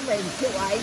về chịu ấy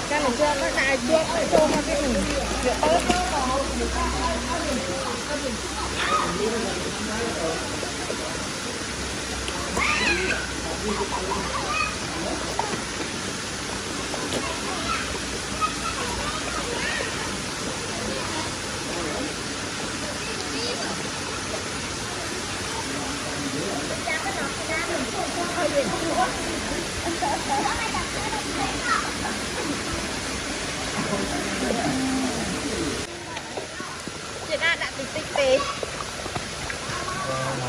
cái này chưa nó cài chưa cho nó cái mình chị đã tích tích tế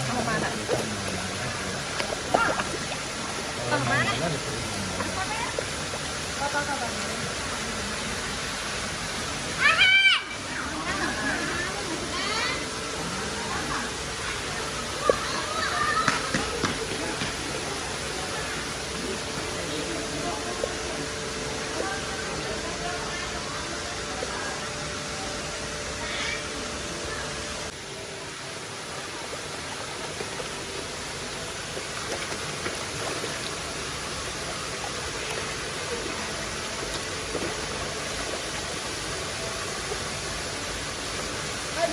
không mà đã không mà đã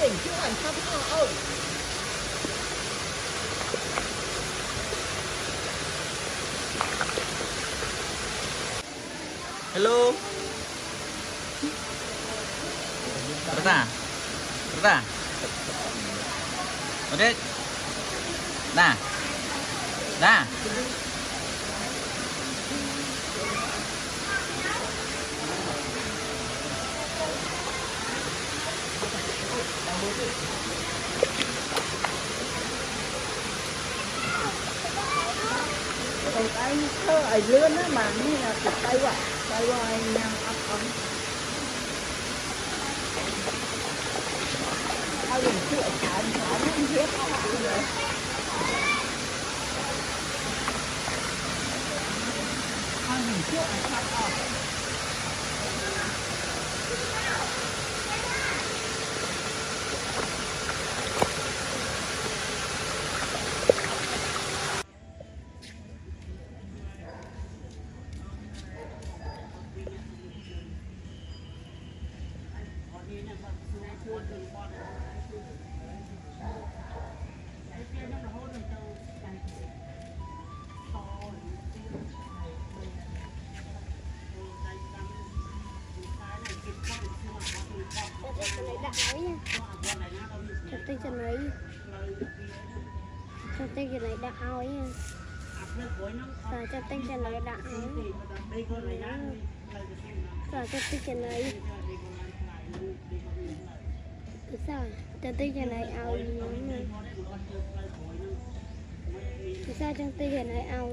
đỉnh chữ ảnh thăm ơi hello Berta Berta oke nah nah đây thơ ở lươn á mà như là từ tay vậy tay rồi nhằm ấp ống ai dùng chuyện thả nó hết các bạn rồi ai dùng chuyện thả ống cho tay chân ấy cho tay chân ấy đã ao ấy rồi cho tay chân ấy đã ao rồi cho tay chân ấy sao cho tay chân ấy ao sao cho tay chân ấy ao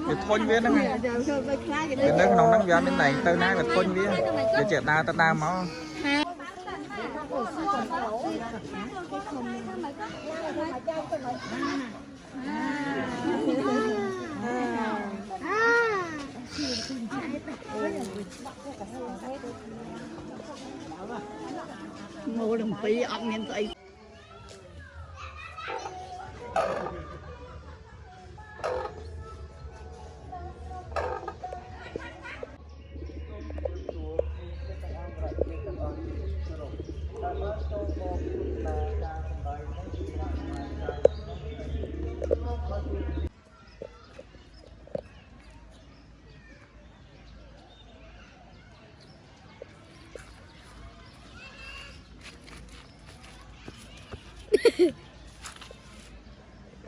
Để thôi viên đó nghe. Bên đây nóng nắng gió bên này tới nay là thôi viên. Để chợ ta ta ta máu. Mua đồng phí ăn nhân tây.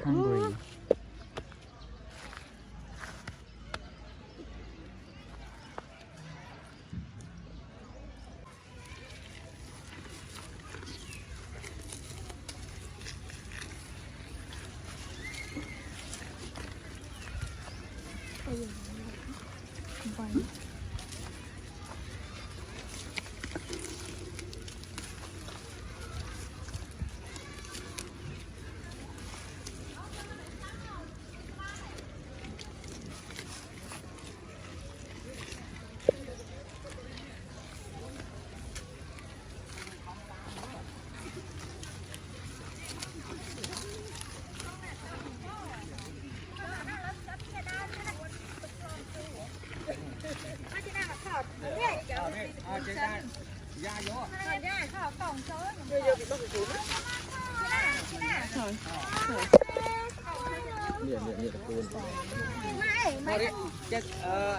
Hungry.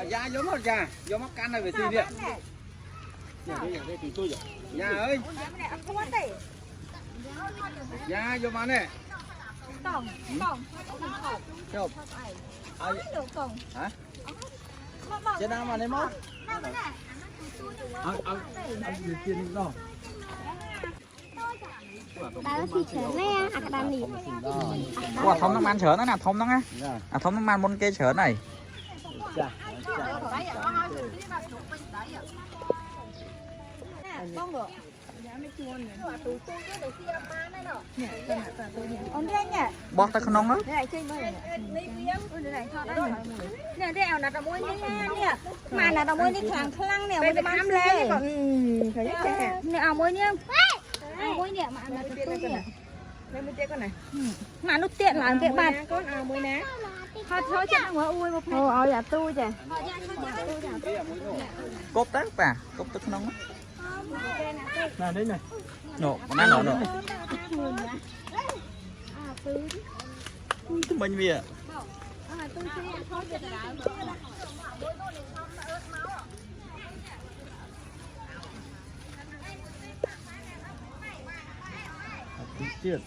Dạ vô mất dạ, vô mất căn này về tìm điện. Dạ đây tìm tôi rồi. Dạ ơi. Dạ vô mà nè. Tổng. Chụp. Hả? Trên nào mà này mất? Đi tiền đâu? Đó thì chở nè, à đàn nỉ. Wow, thông năng man chở nó nè, thông năng á. À thông năng man môn kê chở này. Bọt ta không nóng đó. Nè đeo là đồng môi nè. Mà là đồng môi đi kháng khăng nè, môi mang lên. Nè ao môi nhá. Ao môi nè mà là tụi tôi nè. Đây mới chơi con này. Mà nó tiện là cái bạt. Con ao mới ná. Thôi chết nó ui một Ồ, ao dạ tôi chà. Cốp tát bà, cốp tức nóng á. Nào đấy này. Nổ, nó nổ nổ. Tụi mình về. Chết.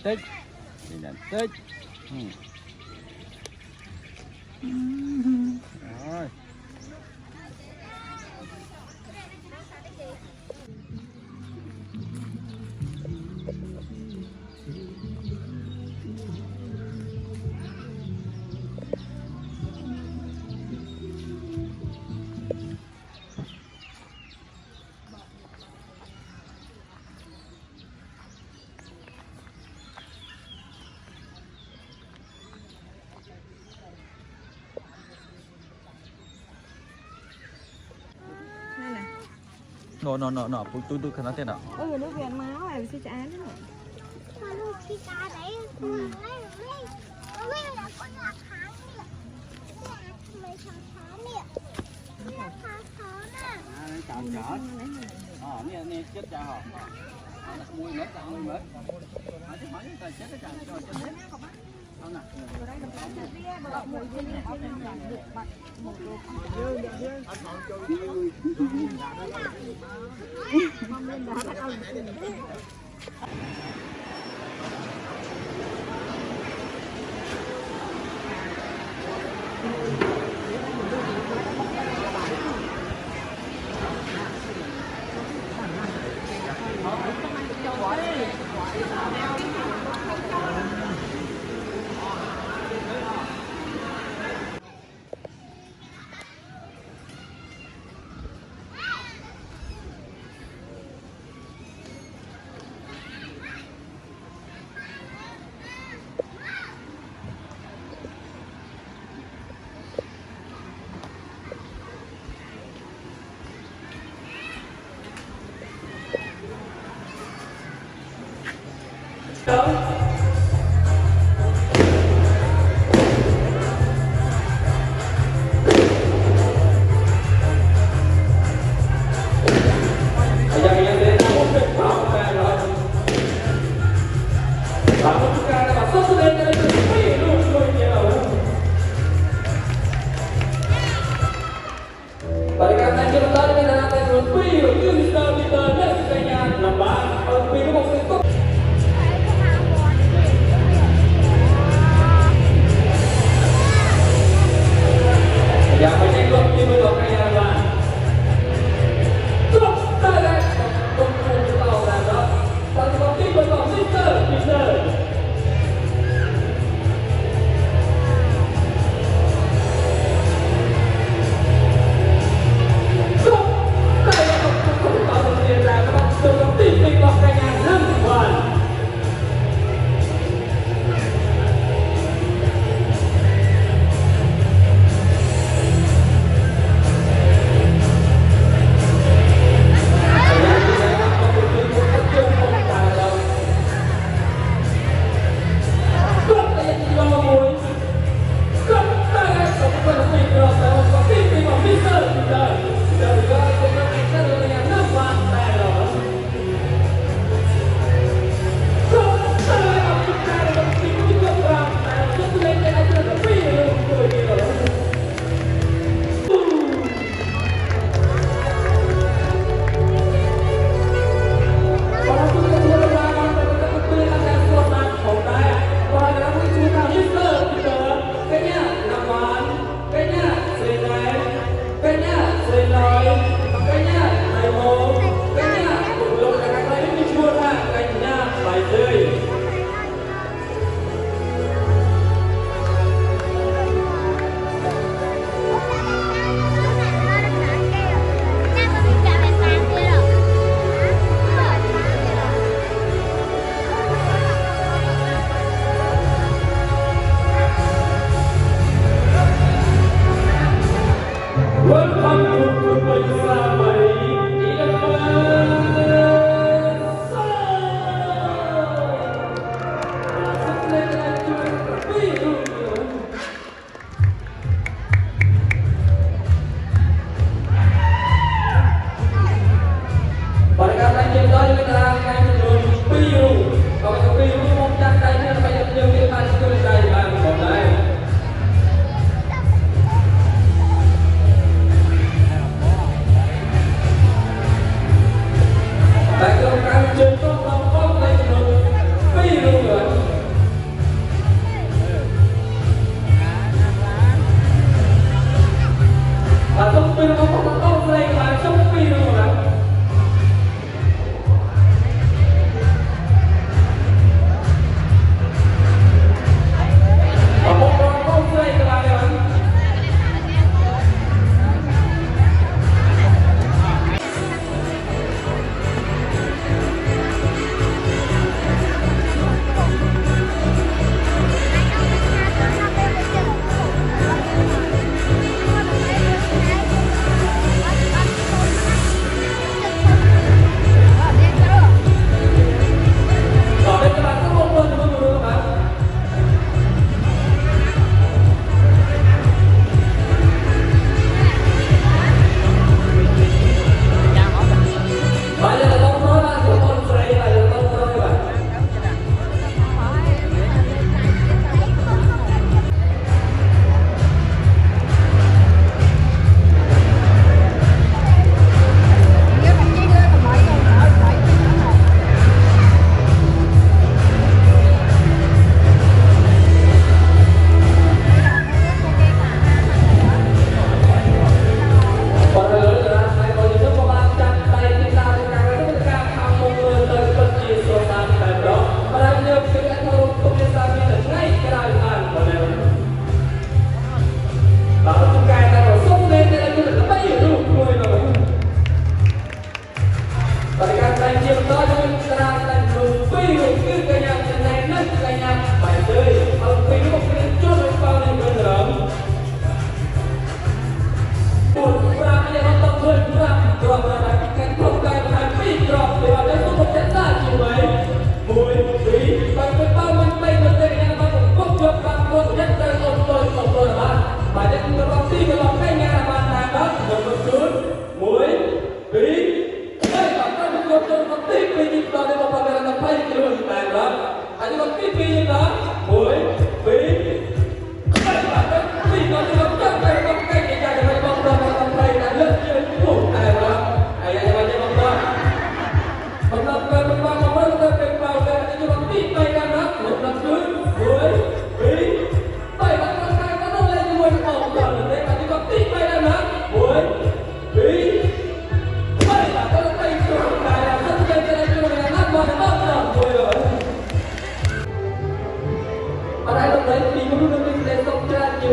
Tích. Đây là tích. Rồi. Nọ, tôi khả năng thế nào? Nước Việt máu này sẽ chán nữa. Nè chết cha họ. Mùi mất, mùi mất. Chứ hỏi người ta chết cái chàng cho chết. Không nè. Hãy subscribe cho kênh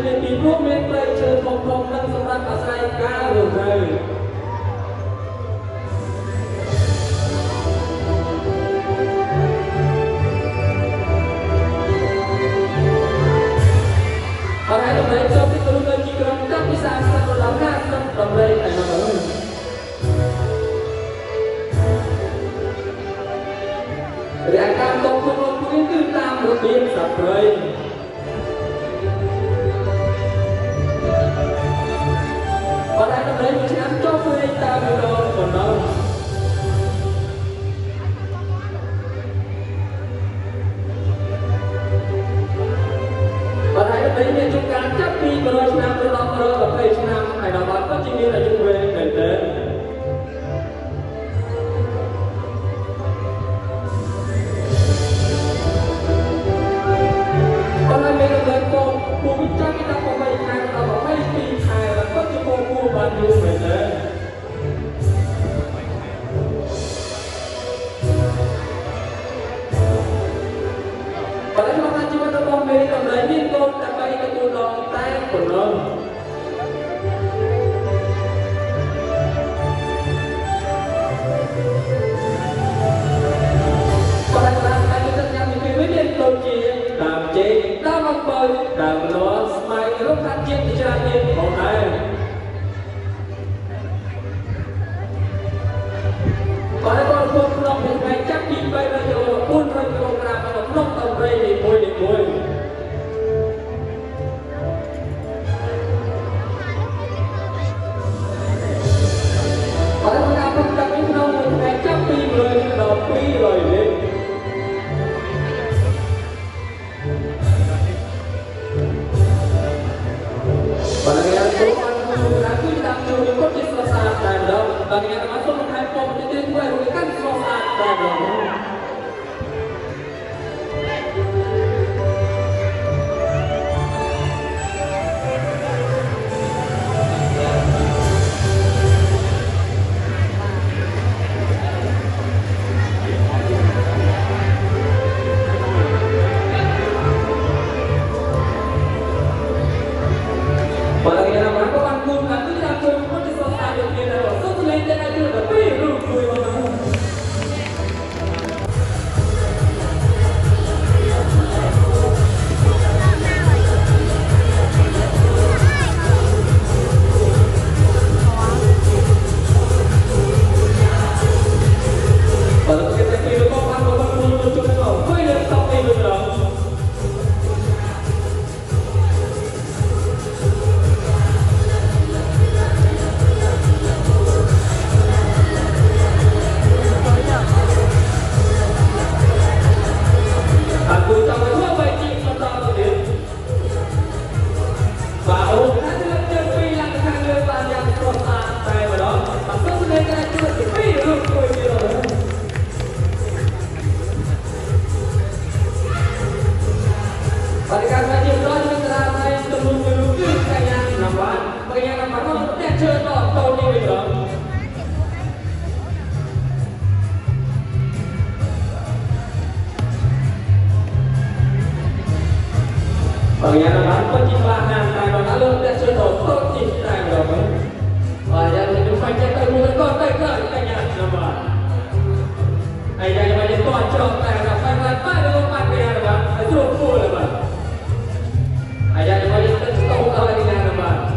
Ghiền Mì Gõ để không bỏ lỡ chơi đỏ tàu đi bây giờ ở nhà nó bán có chỉ ba hàng tài mà đã lớn để chơi đỏ tốt chỉ tài rồi và nhà thì chúng phải chơi tay mua con tay cỡ tay nhà nào mà ai nhà mà những con trộm tài là phải là ba đứa bạn bè là bạn phải chụp mua là bạn ai nhà mà những cái câu tao là nhà là bạn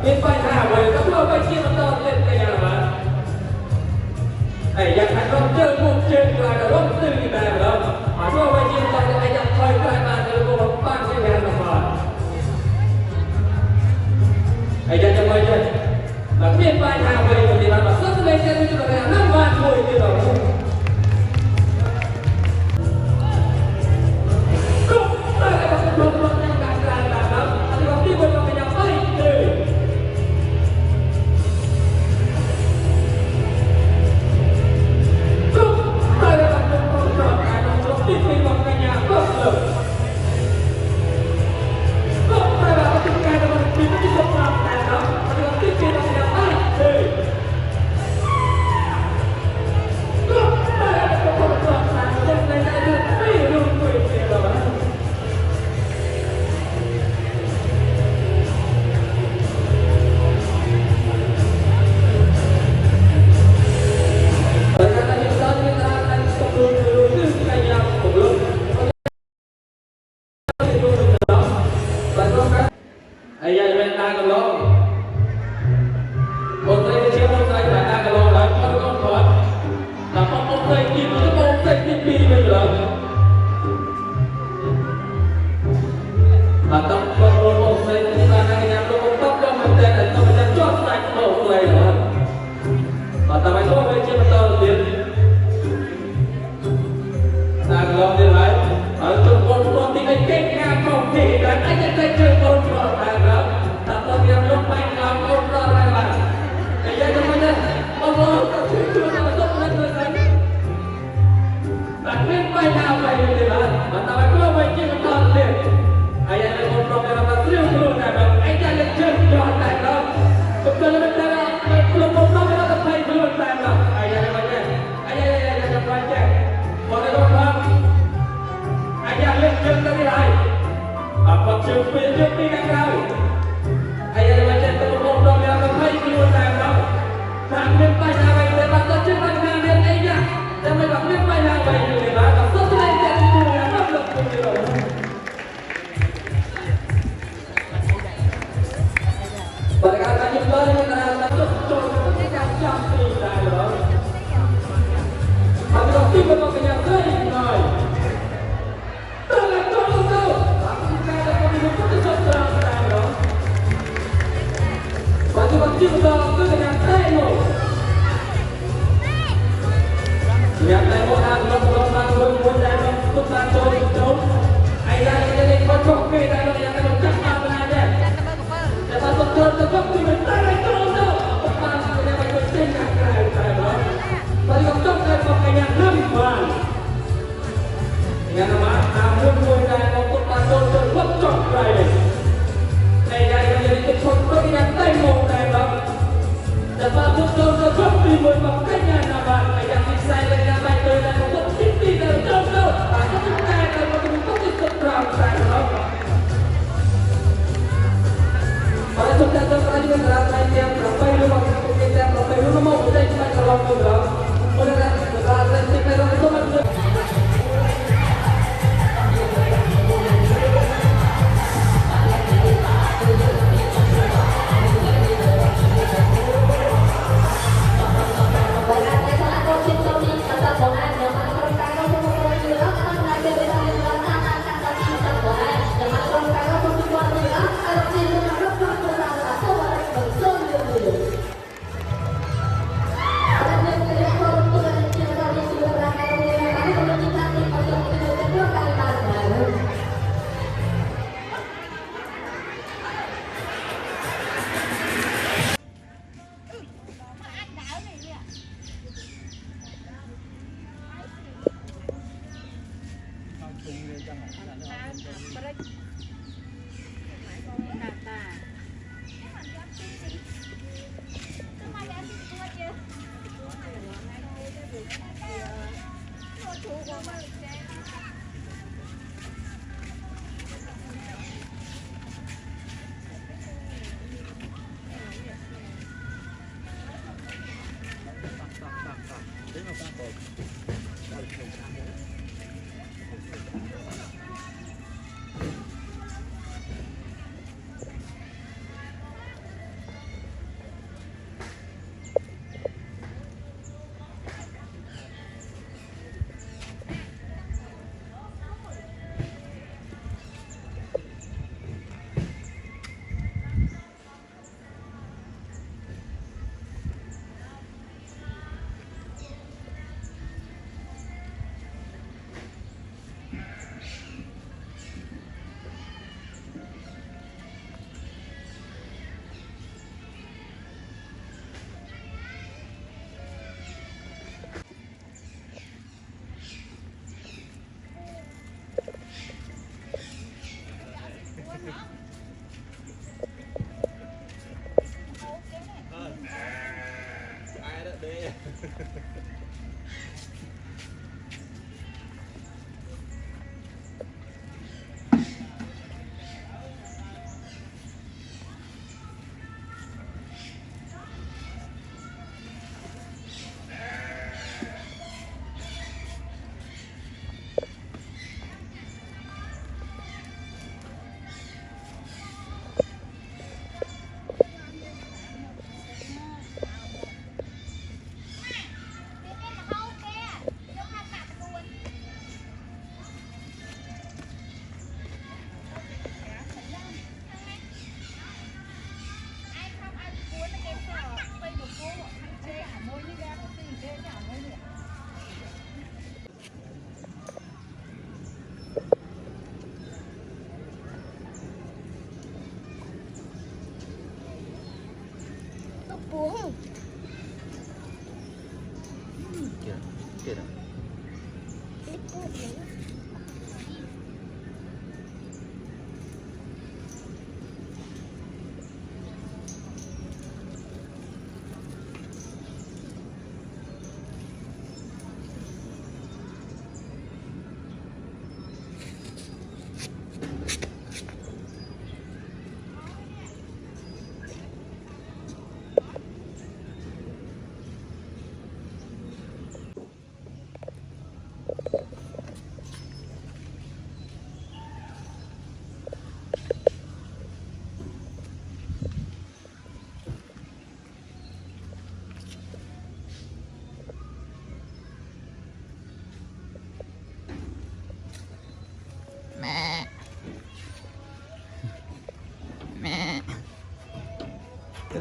biết phải thả về các lô phải chia nó to lên tay nhà là bạn ai nhà thành công chơi một chơi là đã rất tư là đó mà lô phải chia to ai nhà phải lại bạn để cô bằng ba cái nhà là bạn ai nhà cho mọi người là biết phải thả về thì bạn mà sắp lên trên cái là 5 vạn thôi thì rồi ai giờ bên ta còn lo một giây chiếc một giây phải ta còn lo đấy con thoát là con một giây kịp một giây kịp đi bây giờ mà tóc con một giây thì ta đang nhắm nó con tóc con mình tên là tao mình đang chót sạch một giây rồi và tao phải thôi với chiếc một tao tiền ta còn lo đi lại ở trong con thì anh kết ngang không thì anh sẽ thấy chơi con rồi tapi yang lupa yang orang lain. Ayah macam Allah tercuci dalam tuan. Tapi banyak apa yang dia. Mata aku macam mana dia. Ayah yang orang dalam terus ada. Ayah yang jauh ada. Betul betul. Belum orang dalam terus belum ada. Ayah yang macam. Ayah yang macam. Orang orang. Ayah yang jauh dari lain. Apa cuci kan kau? Ayah macam terus yang ramai keluar dari dalam. Sambil banyak bayi lepas tu macam dia ayah. Dan memang banyak bayi lepas. Setelah itu yang belum keluar. Berkata jumpa dengan satu contoh yang cantik dalam. Tapi waktu bermakna kenyataan. Dalam contoh, aku kata kami berputus seterang dalam. Waktu kita dengan temo. Lihat temo dan lomba dan tukang jom. Ayah jadi kocok ke dalam yang kena cakap aja. Dapat betul tetap di mentara contoh. Pas punya baju singkat kaya saya. Tadi kocok dan pakainya nampan. Dengan nama namun dan tukang jom kocok kaya. Ayah jadi kocok dengan temo dalam. Dapat betul tetap di makanya nama ayah saya dengan baik dan untuk sisi dan contoh. Aku suka dan untuk seterang saya. Pada sudah terjadi dengan yang berapa itu waktu kita berapa itu mau kita cuma kalau program. Oleh karena kita itu masih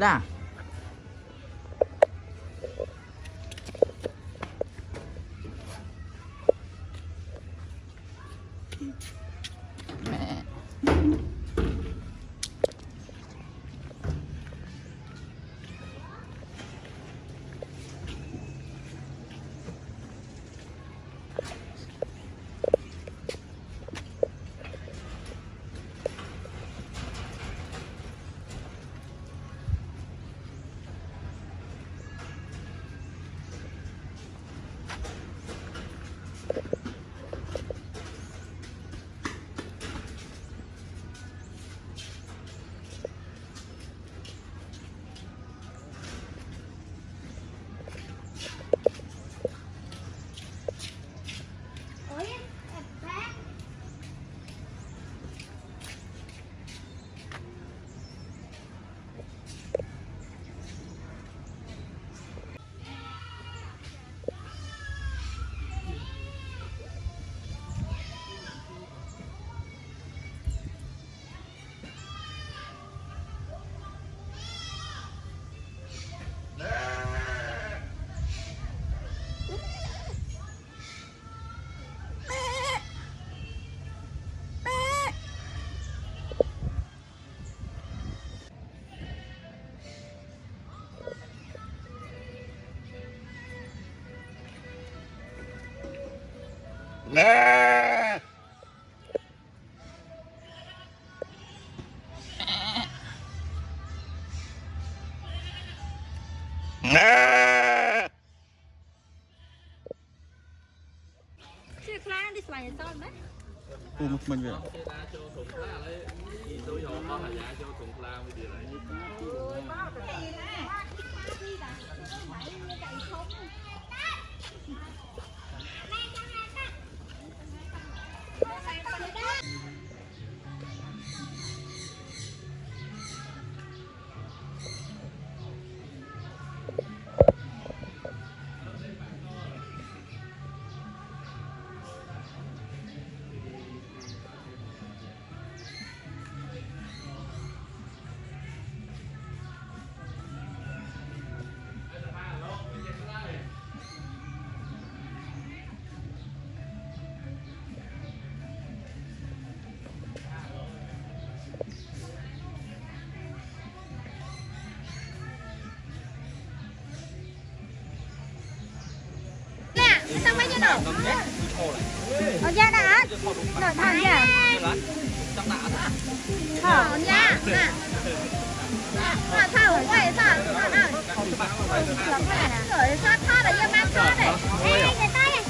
Dah. Chưa khá đi xoay xong đấy. Mình vậy. Ôi, nào ở da đã đợi thằng nhỉ thở nha mà thở quay sao rồi sát tha là da mang tha này ê cái tay này